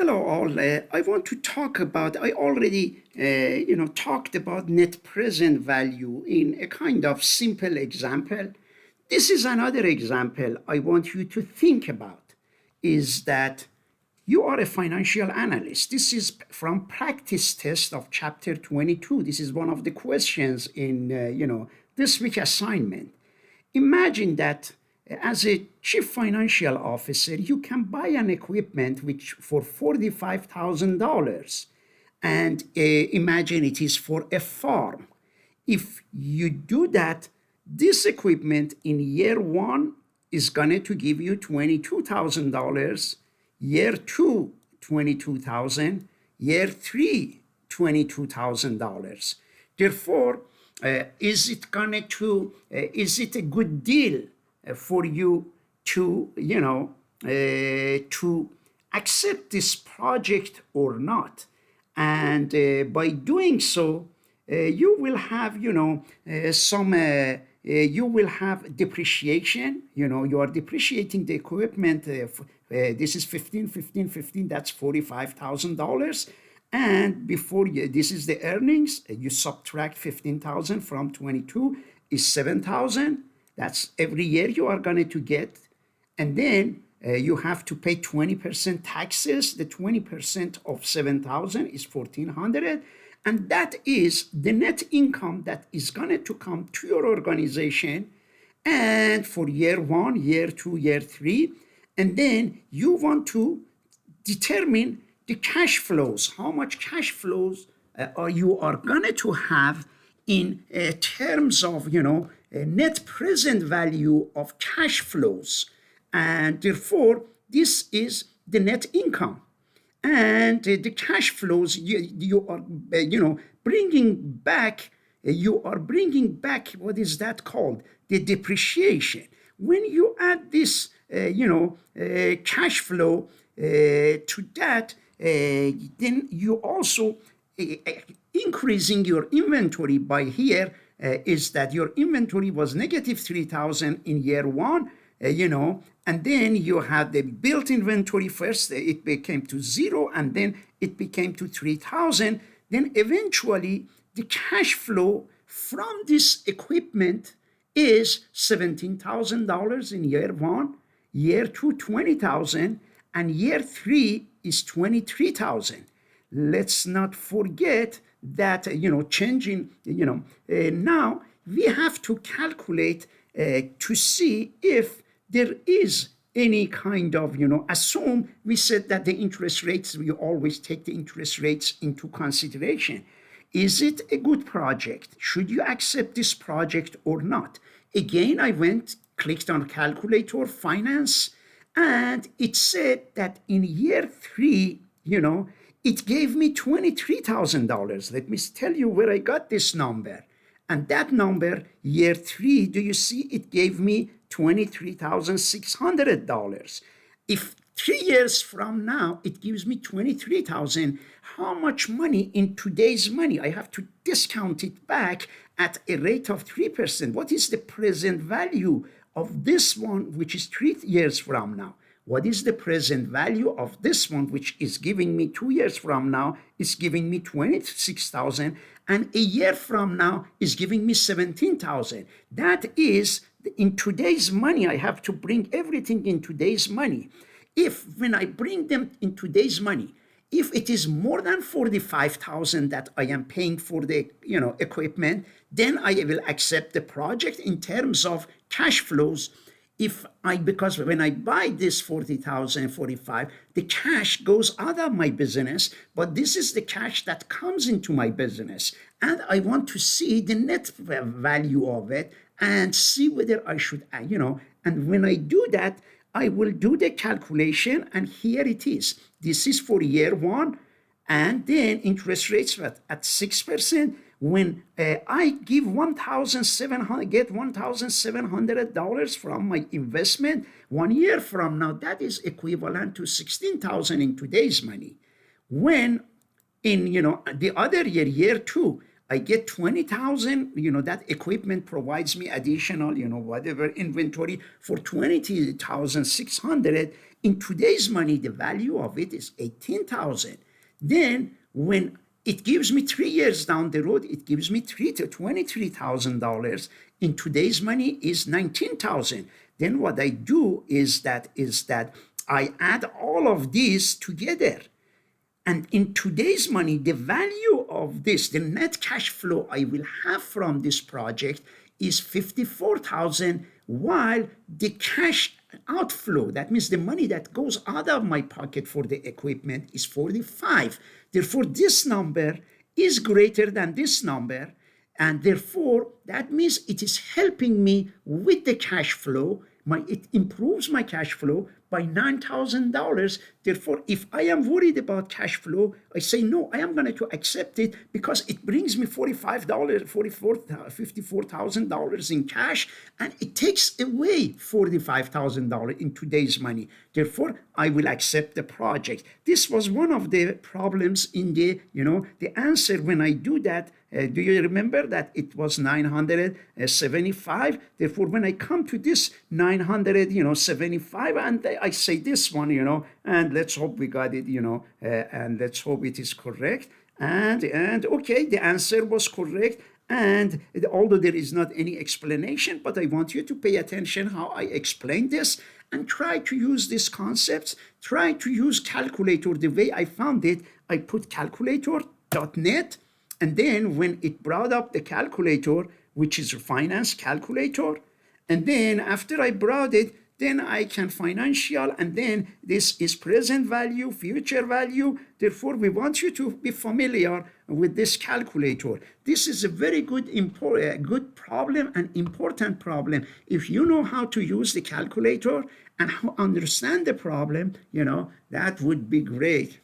Hello, all. I want to talk about. I already, talked about net present value in a kind of simple example. This is another example I want you to think about. Is that you are a financial analyst? This is from practice test of chapter 22. This is one of the questions in this week assignment. Imagine that as a chief financial officer, you can buy an equipment which for $45,000, and imagine it is for a farm. If you do that, this equipment in year one is going to give you $22,000, year two, $22,000, year three, $22,000. Therefore, is it a good deal for you to, to accept this project or not? And by doing so, you will have, you will have depreciation. You are depreciating the equipment. This is 15, 15, 15. That's $45,000. And before you, this is the earnings. You subtract 15,000 from 22 is 7,000. That's every year you are going to get. And then you have to pay 20% taxes. The 20% of 7,000 is 1,400. And that is the net income that is going to come to your organization. And for year one, year two, year three. And then you want to determine the cash flows, how much cash flows you are going to have in terms of, net present value of cash flows. And therefore, this is the net income. And the cash flows you are, bringing back, what is that called? The depreciation. When you add this, cash flow to that, then you also increasing your inventory by here is that your inventory was negative 3,000 in year one, and then you had the built inventory first, it became to zero, and then it became to 3,000. Then eventually the cash flow from this equipment is $17,000 in year one, year two, 20,000, and year three is 23,000. Let's not forget that, changing, now we have to calculate to see if there is any kind of, assume we said that the interest rates, we always take the interest rates into consideration. Is it a good project? Should you accept this project or not? Again, I clicked on calculator finance, and it said that in year three, it gave me $23,000. Let me tell you where I got this number. And that number, year three, do you see it gave me $23,600. If 3 years from now, it gives me 23,000, how much money in today's money? I have to discount it back at a rate of 3%. What is the present value of this one, which is 3 years from now? What is the present value of this one, which is giving me 2 years from now, is giving me 26,000, and a year from now is giving me 17,000. That is, in today's money, I have to bring everything in today's money. When I bring them in today's money, if it is more than 45,000 that I am paying for the equipment, then I will accept the project in terms of cash flows. Because when I buy this 40,000, 45, the cash goes out of my business, but this is the cash that comes into my business. And I want to see the net value of it and see whether I should, and when I do that, I will do the calculation, and here it is. This is for year one, and then interest rates at 6%. When I give get $1,700 from my investment, 1 year from now, that is equivalent to 16,000 in today's money. When in the other year, year two, I get 20,000, that equipment provides me additional, whatever inventory for 20,600. In today's money, the value of it is 18,000. Then when it gives me 3 years down the road, it gives me $23,000. In today's money is 19,000. Then what I do is that I add all of these together. And in today's money, the value of this, the net cash flow I will have from this project is 54,000, while the cash outflow, that means the money that goes out of my pocket for the equipment, is 45. Therefore, this number is greater than this number. And therefore, that means it is helping me with the cash flow. It improves my cash flow by $9,000. Therefore, if I am worried about cash flow, I say, no, I am going to accept it because it brings me $54,000 in cash, and it takes away $45,000 in today's money. Therefore, I will accept the project. This was one of the problems in the answer when I do that. Do you remember that it was 975? Therefore, when I come to this 975, and I say this one, and let's hope we got it, and let's hope it is correct. And okay, the answer was correct. And although there is not any explanation, but I want you to pay attention how I explain this and try to use these concepts. Try to use calculator the way I found it. I put calculator.net. And then when it brought up the calculator, which is a finance calculator, and then after I brought it, then I can financial, and then this is present value, future value. Therefore, we want you to be familiar with this calculator. This is a very good problem and important problem. If you know how to use the calculator and how understand the problem, that would be great.